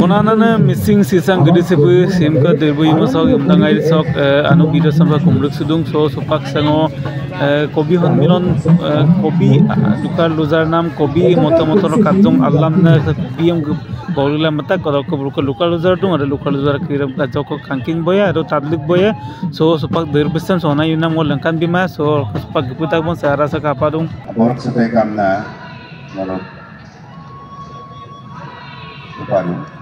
Sonana missing sisang gede sebu simka derbu ima sok imdangai sok anu bida sampa kumruk sudung so supak sango kobi honminon kobi dukar luzar nam kobi motor katong alam na kobi yang bolila mata kalau kebruka lukar luzar dung ada lukar luzar kirim kacau ke kangking boya atau tablik boya so supak derbesan so na yunam ngol lengkan bima so supak giputak bon saya rasa kapadung borak sebagai kamna mono upanu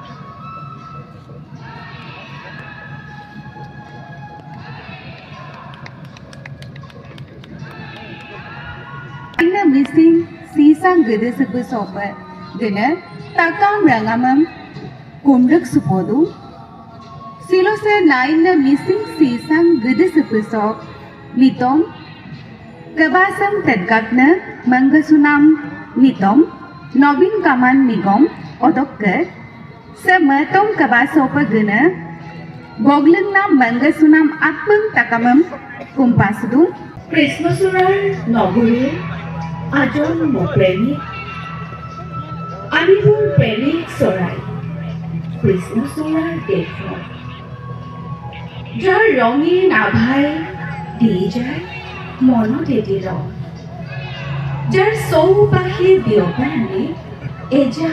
Ina missing sisang gede sebu sopa gena takam rangamam kumruk supodu silo se naina missing sisang gede sebu sop mitom kabasam tadgatna mangasunam mitom nobin kaman nigom odokker sematom kabasopa gena gogleng nam mangasunam apeng takamam kumpasdu Christmasur nogure ajon mopremi anibur premi sorai Christmasur dekho jar rongin abhai di jai mono dedi rong jar sou pahe biopani eja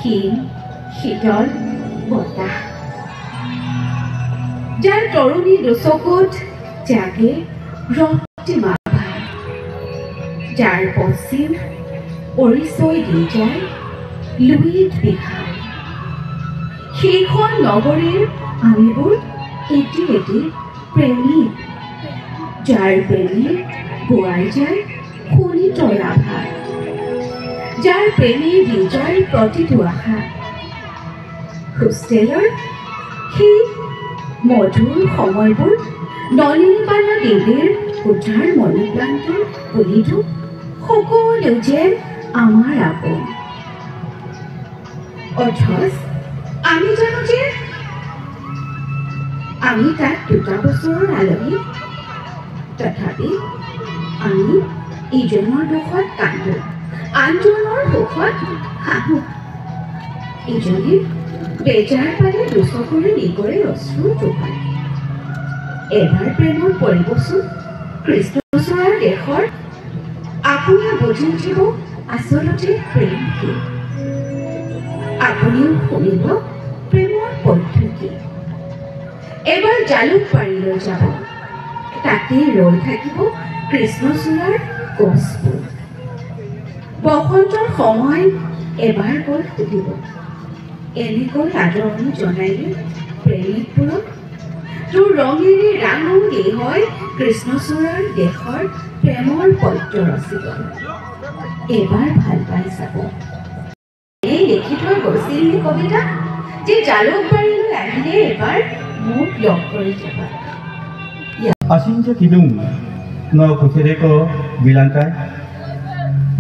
hin hitol bota jar toruni dosokot jage rong যার পশ্চিম অরিসই দি যায় লুইট বিহার সেইখন নগরের আমিবোৰ এটি এটি প্ৰেমিক যাৰ প্ৰেমে বোৱাই যায় শোণিতৰ আভা যাৰ প্ৰেমে দি যায় প্ৰতিটো আশা হোষ্টেলৰ সেই মধুৰ সময়বোৰ নলিনীবালা দেৱীৰ উদ্ধাৰ মণিপ্ৰান্তৰ পুলিটো সকলো যে আমাৰ আপোন অথচ আমি জানো যে আমি তাত 2 বছৰৰ আলহী তথাপি আমি ইজনৰ দুখত কান্দো আনজনৰ সুখত হাঁহো ইজনে বেজাৰ পালে দুচকুৰে নিগৰে অশ্ৰু টোপায় এবাৰ প্ৰেমৰ পৰিবচোন খ্ৰীষ্টমাছৰ দেশৰ আপুনিও বুজি উঠিব আচলতে প্ৰেম কি আপুনিও শুনিব প্ৰেমৰ পদ্ধতি এবাৰ জালুকবাৰীলৈ যাব তাতে ৰৈ থাকিব কৃষ্ণচূড়াৰ গছবোৰ বসন্তৰ সময় এবাৰ গৈ সুধিব এনেকৈ আদৰণি জনাইলে প্ৰেমিকবোৰক তোৰ ৰঙেৰে ৰাঙলী হয় কৃষ্ণচূড়াৰ দেশৰ প্ৰেমৰ পদ্য ৰচিব এবাৰ ভাল পাই চাব এই লিখি থৈ গৈছিল কবিতা যে জালুকবাৰীলৈ আহিলে এবাৰ মোক লগ কৰি যাবা Asinja kidung no kuchereko bilangkai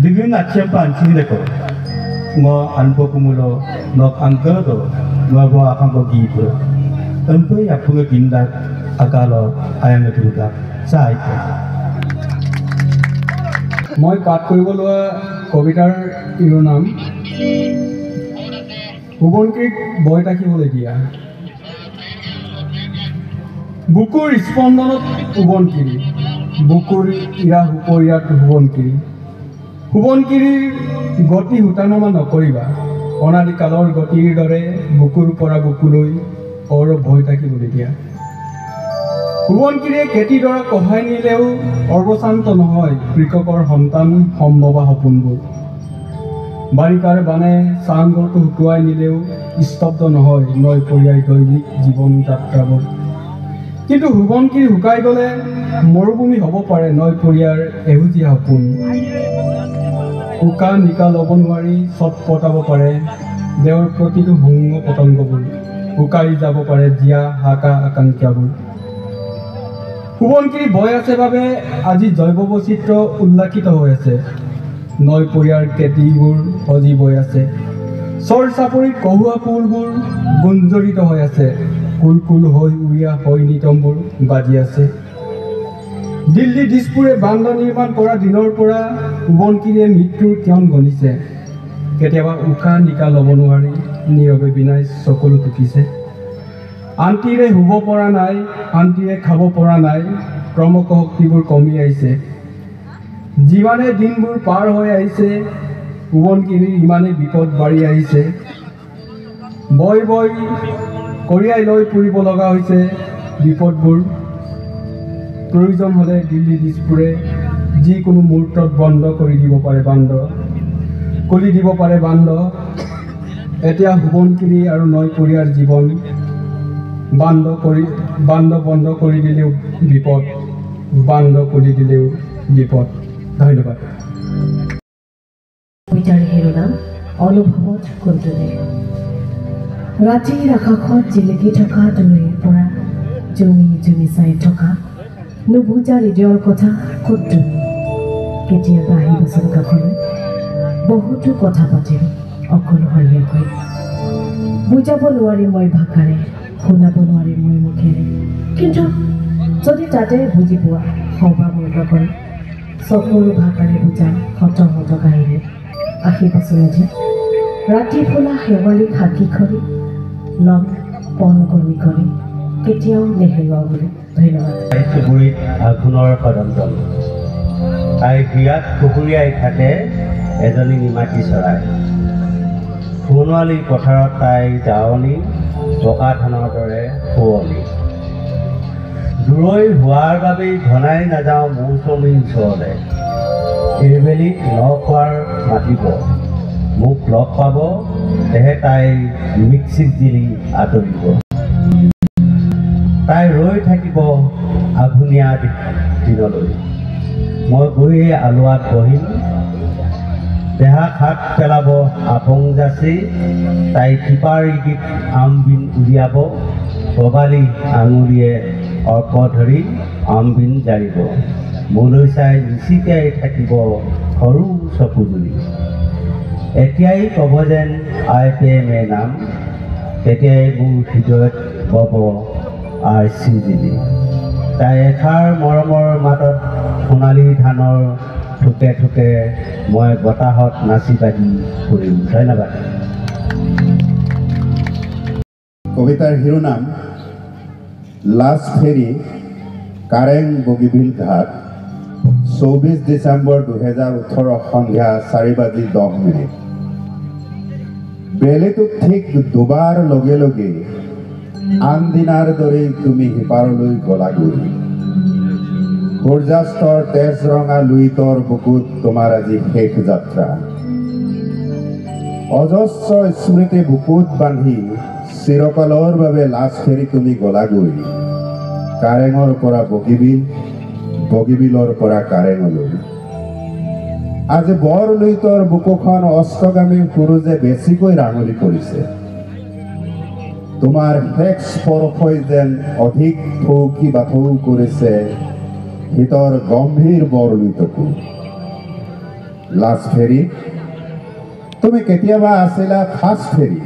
Digun action pancing leko Ngo anpo kumulo nok angkel to no go akangko gitu Empe ya punga pindak akalo ayam ketuga saiko মই পাঠ কৰিব লোৱা কবিতাৰ শিৰোনাম সোৱণশিৰিক বৈ থাকিবলৈ দিয়া বুকুৰ স্পন্দনত সোৱণশিৰি বুকুৰ ইৰা হুপৰীয়াত সোৱণশিৰি সোৱণশিৰিৰ গতি হুটানামা নকৰিবা অনাদিকালৰ গতিৰ দৰে বুকুৰ পৰা বুকুলৈ অৰৱ হৈ থাকিবলৈ দিয়া সোৱণশিৰিয়ে খেতিডৰা কঢ়াই নিলেও অৰ্বশান্ত নহয় কৃষকৰ সন্তান সম্ভৱা সপোনবোৰ বাৰিষাৰ বানে চাংঘৰটো শুকুৱাই নিলেও স্তব্ধ নহয় নৈ পৰিয়াই দৈনিক জীৱন যাত্ৰাবোৰ কিন্তু সোৱণশিৰি শুকাই গ'লে মৰুভূমি হ'ব পাৰে নৈ পৰিয়াৰ এহুজীয়া সপোন উকা নিকা ল'ব নোৱাৰি চট পতাব পাৰে দেওৰ প্ৰতিটো ভংগ পতংগবোৰ শুকাই যাব পাৰে জীয়া হাকা আকাংক্ষাবোৰ সোৱণশিৰি বৈ আছে বাবে আজি জৈৱ বৈচিত্ৰ্য উল্লাসিত হৈ আছে নৈ পৰিয়াৰ খেতিবোৰ সজি বৈ আছে চৰ চাপৰিত কহুৱা ফুলবোৰ গুঞ্জৰিত হৈ আছে কুল কুল হৈ উৰিয়া হৈ নিতমবোৰ বাজি আছে দিল্লী দিছপুৰে বান্ধ নিৰ্মাণ কৰা দিনৰ পৰা সোৱণশিৰিয়ে মৃত্যুৰ ক্ষণ গণিছে কেতিয়াবা উশাহ নিশাহ ল'ব নোৱাৰি নীৰৱে বিনাই চকুলো টুকিছে। আনটিৰে শুব পৰা নাই, আনটিৰে খাব পৰা নাই, ক্ৰমশ শক্তিবোৰ কমি আহিছে। যিমানে দিনবোৰ পাৰ হৈ আহিছে, সোৱণশিৰিৰ ইমানেই বিপদ বাঢ়ি আহিছে। বই বই কঢ়িয়াই লৈ ফুৰিব লগা হৈছে বিপদবোৰ। প্ৰয়োজন হ'লে দিল্লী দিছপুৰে যিকোনো মুহূৰ্তত বন্ধ কৰি দিব পাৰে বান্ধ, খুলি দিব পাৰে বান্ধ। এতিয়া সোৱণশিৰি আৰু নৈপৰীয়াৰ জীৱন বান্ধ বন্ধ কৰি দিলেও বিপদ, বান্ধ খুলি দিলেও বিপদ। ধন্যবাদ। কবিতাৰ শিৰোনাম অনুভৱত কুন্তলে। ৰাতিৰ আকাশত জিলিকি থকা দূৰৈৰ পৰা জুমি জুমি চাই থকা নুবুজা হৃদয়ৰ কথা ক'ত কেতিয়াবা আহিবচোন কাষলৈ, বহুতো কথা পাতিম অকলশৰীয়াকৈ। বুজাব নোৱাৰিম মই ভাষাৰে, শুনাব নোৱাৰিম মই মুখেৰে, কিন্তু যদি তাতে বুজি পোৱা সবা মোৰ লগত চকুৰো ভাষাৰে বুজাম শত শত কাহিনী। আহিবচোন আজি ৰাতি ফুলা শেৱালি সাকি খৰি লম পণ কৰি কৰি কেতিয়াও নেহেৰুৱা বুলি। ধন্যবাদ। চুবুৰীত আঘোণৰ সদন্তল, তাই বিৰাট কুকুৰীয়াই থাকে এজনী নিমাতী চৰাই। সোণোৱালী পথাৰত তাই জাৱনী, পকা ধানৰ দৰে শুৱনি। দূৰৈ হোৱাৰ বাবেই ঘনাই নাযাওঁ মৌচুমীৰ ওচৰলৈ। এইবেলিত লগ হোৱাৰ মাতিব, মোক লগ পাব, তেহে তাই মিক্সিত দিলি আঁতৰিব। তাই ৰৈ থাকিব আঘোণীয়া দিনলৈ, মই গৈয়ে আলোৱাত বহিম। দেহাক হাত পেলাব আপং যাচি, তাই টিপাৰ ইগিত আমবিন উলিয়াব। প্ৰবালী আঙুলিয়ে অৰ্ক ধৰি আমবিন জাৰিব। মোলৈ চাই নিচিকাই থাকিব সৰু চকুজুৰি। এতিয়াই ক'ব যেন আই প্ৰেমে নাম, তেতিয়াই মোৰ হৃদয়ত বব আৰ চিজিলি। তাই এষাৰ মৰমৰ মাতত সোণালী ধানৰ ঠোকে ঠোকে মই বতাহত নাচি বাগি ফুৰিম। ধন্যবাদ। কবিতাৰ শিৰোনাম লাষ্ট ফেৰী, কাৰেং বগীবিল ঘাট, 24 ডিচেম্বৰ 2018 সন্ধিয়া 4:10। বেলিটো ঠিক দুবাৰ লগে লগে আন দিনাৰ দৰেই তুমি সিপাৰলৈ গলাগৈ। সূৰ্যাস্তৰ তেজ ৰঙা লুইতৰ বুকুত তোমাৰ আজি শেষ যাত্ৰা। অজস্ৰ স্মৃতি বুকুত বান্ধি চিৰকালৰ বাবে লাষ্ট ফেৰী তুমি গলাগৈ। কাৰেঙৰ পৰা বগীবিল, বগীবিলৰ পৰা কাৰেঙলৈ। আজি বৰ লুইতৰ বুকুখন অস্তগামী সূৰুজে বেছিকৈ ৰাঙলী কৰিছে। তোমাৰ শেষ স্পৰ্শই যেন অধিক থৌকি বাথৌ কৰিছে শীতৰ গম্ভীৰ বৰ লুইতকো। লাষ্ট ফেৰী, তুমি কেতিয়াবা আছিলা ফাৰ্ষ্ট ফেৰী,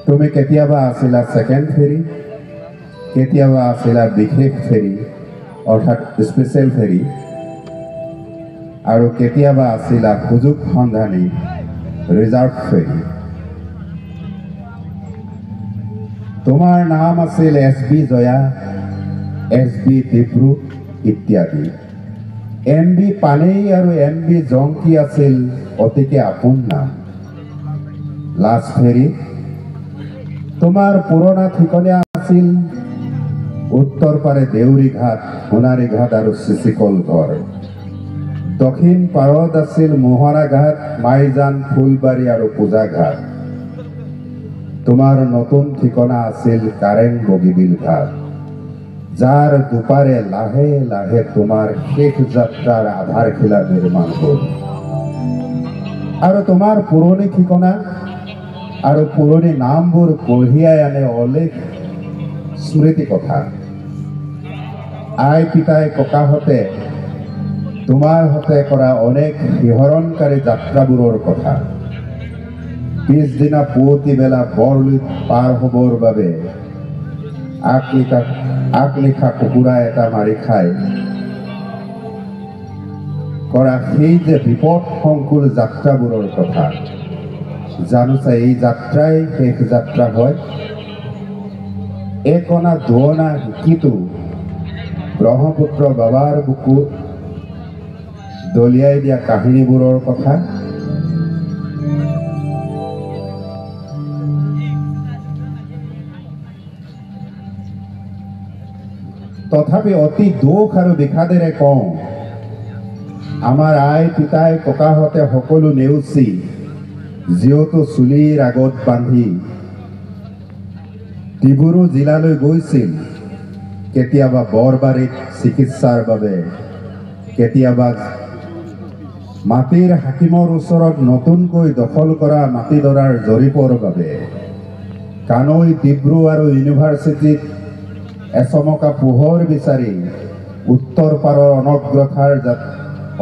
তুমি কেতিয়াবা আছিলা ছেকেণ্ড ফেৰী, কেতিয়াবা আছিলা বিশেষ ফেৰী অৰ্থাৎ স্পেচিয়েল ফেৰী, আৰু কেতিয়াবা আছিলা সুযোগ সন্ধানী ৰিজাৰ্ভ ফেৰী। তোমাৰ নাম আছিল SB জয়া, SB ডিব্ৰু ইত্যাদি। MB পানেই আৰু MB জংকী আছিল অতিকে আপোন নাম। লাষ্ট ফেৰী, তোমাৰ পুৰণা ঠিকনা আছিল উত্তৰ পাৰে দেউৰী ঘাট, সোণাৰী ঘাট আৰু চিচিকল ঘৰ। দক্ষিণ পাৰত আছিল মোহৰা ঘাট, মাইজান, ফুলবাৰী আৰু পূজা ঘাট। তোমাৰ নতুন ঠিকনা আছিল কাৰেং বগীবিল ঘাট, যাৰ দুপাৰে লাহে লাহে তোমাৰ শেষ যাত্ৰাৰ আধাৰশিলা নিৰ্মাণ হ'ল। আৰু তোমাৰ পুৰণি ঠিকনা আৰু পুৰণি নামবোৰ কঢ়িয়াই আনে অলেখ স্মৃতি কথা। আই পিতাই ককাহঁতে তোমাৰ হতে কৰা অনেক শিহৰণকাৰী যাত্ৰাবোৰৰ কথা। পিছদিনা পুৱতি বেলা বৰলুইত পাৰ হ'বৰ বাবে আগলিখা কুকুৰা এটা মাৰি খাই কৰা সেই যে বিপদ সংকুল যাত্ৰাবোৰৰ কথা। জানোচা এই যাত্ৰাই শেষ যাত্ৰা হয়। এক অনা দুঅনা শিকিতো ব্ৰহ্মপুত্ৰ বাবাৰ বুকু দলিয়াই দিয়া কাহিনীবোৰৰ কথা। তথাপি অতি দুখ আৰু বিষাদেৰে কওঁ, আমাৰ আই পিতাই ককাহঁতে সকলো নেওচি জীওটো চুলিৰ আগত বান্ধি ডিব্ৰু জিলালৈ গৈছিল, কেতিয়াবা বৰবাৰীত চিকিৎসাৰ বাবে, কেতিয়াবা মাটিৰ হাকিমৰ ওচৰত নতুনকৈ দখল কৰা মাটিডৰাৰ জৰীপৰ বাবে, কানৈ ডিব্ৰু আৰু ইউনিভাৰ্চিটিত এচমকা পোহৰ বিচাৰি উত্তৰ পাৰৰ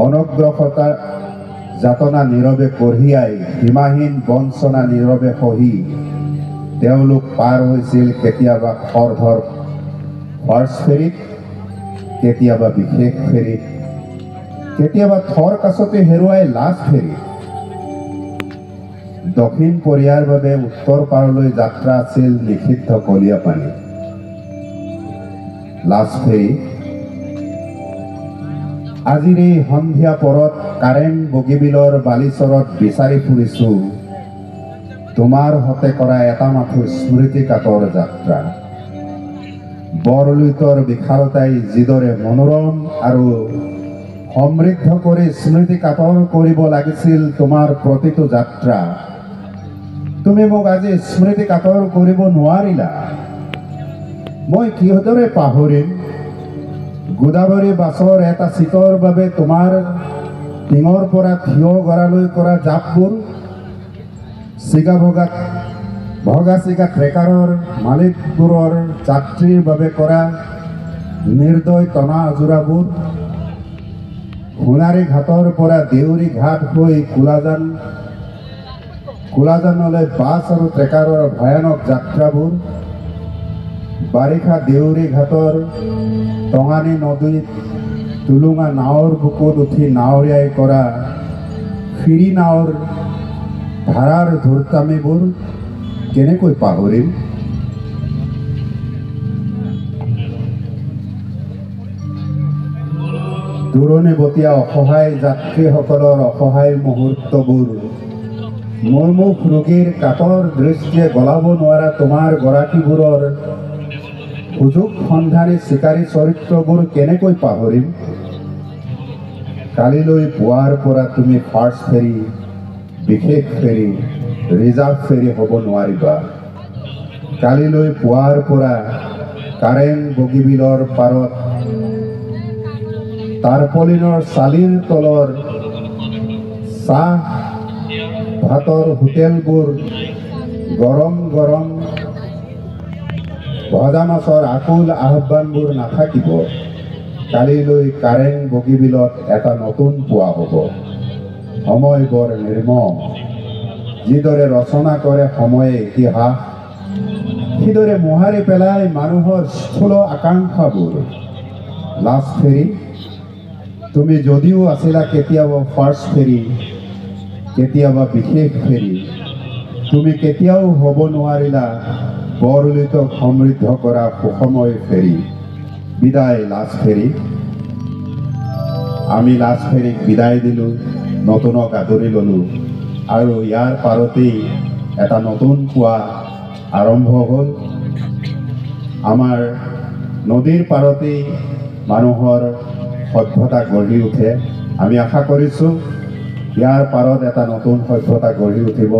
অনগ্ৰসতা যাতনা নীৰৱে কঢ়িয়াই সীমাহীন বঞ্চনা নীৰৱে সহি তেওঁলোক পাৰ হৈছিল কেতিয়াবা খৰধৰ ফাৰ্ষ্ট ফেৰীত, কেতিয়াবা বিশেষ ফেৰীত, কেতিয়াবা থৰ কাছতে হেৰুৱাই লাষ্ট ফেৰীত। দক্ষিণ কোৰিয়াৰ বাবে উত্তৰ পাৰলৈ যাত্ৰা আছিল নিষিদ্ধ কলীয়া পানী। লাষ্ট ফেৰী আজিৰ এই সন্ধিয়া পৰত কাৰেং বগীবিলৰ বালিচৰত বিচাৰি ফুৰিছো তোমাৰ হতে কৰা এটা মাথো স্মৃতিকাতৰ যাত্ৰা। বৰলুইতৰ বিশালতাই যিদৰে মনোৰম আৰু সমৃদ্ধ কৰি স্মৃতিকাতৰ কৰিব লাগিছিল তোমাৰ প্ৰতিটো যাত্ৰা, তুমি মোক আজি স্মৃতিকাতৰ কৰিব নোৱাৰিলা। মই কিদৰে পাহৰিম গোদাবৰী বাছৰ এটা চিটৰ বাবে তোমাৰ টিঙৰ পৰা থিয় গৰালৈ কৰা জাপবোৰ, ভগা চিগা ট্ৰেকাৰৰ মালিকবোৰৰ যাত্ৰীৰ বাবে কৰা নিৰ্দয় টনা আজোৰাবোৰ, সোণাৰী ঘাটৰ পৰা দেউৰী ঘাট হৈ কোলাজানলৈ বাছ আৰু ট্ৰেকাৰৰ ভয়ানক যাত্ৰাবোৰ, বাৰিষা দেউৰী ঘাটৰ টঙানী নদীত টুলুঙা নাৱৰ বুকুত উঠি নাৱৰীয়াই কৰা ফিৰি নাৱৰ ধাৰাৰ ধূৰ্তামিবোৰ কেনেকৈ পাহৰিম। দূৰণিবতীয়া অসহায় যাত্ৰীসকলৰ অসহায় মুহূৰ্তবোৰ, মুৰ্মুখ ৰোগীৰ কাতৰ দৃষ্টিয়ে গলাব নোৱাৰা তোমাৰ গৰাকীবোৰৰ সুযোগ সন্ধানী চিকাৰী চৰিত্ৰবোৰ কেনেকৈ পাহৰিম। কালিলৈ পুৱাৰ পৰা তুমি ফাৰ্ষ্ট ফেৰী, বিশেষ ফেৰী, ৰিজাৰ্ভ ফেৰী হ'ব নোৱাৰিবা। কালিলৈ পুৱাৰ পৰা কাৰেং বগীবিলৰ পাৰত টাৰ্পলিনৰ চালিৰ তলৰ চাহ ভাতৰ হোটেলবোৰ, গৰম গৰম ভজা মাছৰ আকুল আহ্বানবোৰ নাথাকিব। কালিলৈ কাৰেং বগীবিলত এটা নতুন পুৱা হ'ব। সময় বৰ নিৰ্মম, যিদৰে ৰচনা কৰে সময়ে ইতিহাস, সিদৰে মোহাৰি পেলাই মানুহৰ স্থূল আকাংক্ষাবোৰ। লাষ্ট ফেৰী, তুমি যদিও আছিলা কেতিয়াবা ফাৰ্ষ্ট ফেৰী, কেতিয়াবা বিশেষ ফেৰী, তুমি কেতিয়াও হ'ব নোৱাৰিলা বৰলুইতক সমৃদ্ধ কৰা সুসময় ফেৰী। বিদায় লাষ্ট ফেৰী। আমি লাষ্ট ফেৰীক বিদায় দিলোঁ, নতুনক আদৰি ল'লোঁ আৰু ইয়াৰ পাৰতেই এটা নতুন পুৱা আৰম্ভ হ'ল। আমাৰ নদীৰ পাৰতেই মানুহৰ সভ্যতা গঢ়ি উঠে। আমি আশা কৰিছোঁ ইয়াৰ পাৰত এটা নতুন সভ্যতা গঢ়ি উঠিব।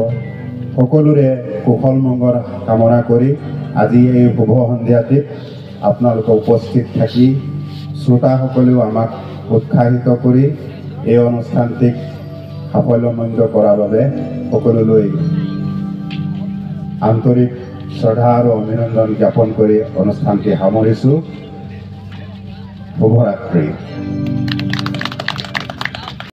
সকলোৰে কুশল মংগল কামনা কৰি আজি এই শুভ সন্ধিয়াটিত আপোনালোকে উপস্থিত থাকি শ্ৰোতাসকলেও আমাক উৎসাহিত কৰি এই অনুষ্ঠানটিক সাফল্যমণ্ডিত কৰাৰ বাবে সকলোলৈ আন্তৰিক শ্ৰদ্ধা আৰু অভিনন্দন জ্ঞাপন কৰি অনুষ্ঠানটি সামৰিছোঁ। শুভৰাত্ৰি।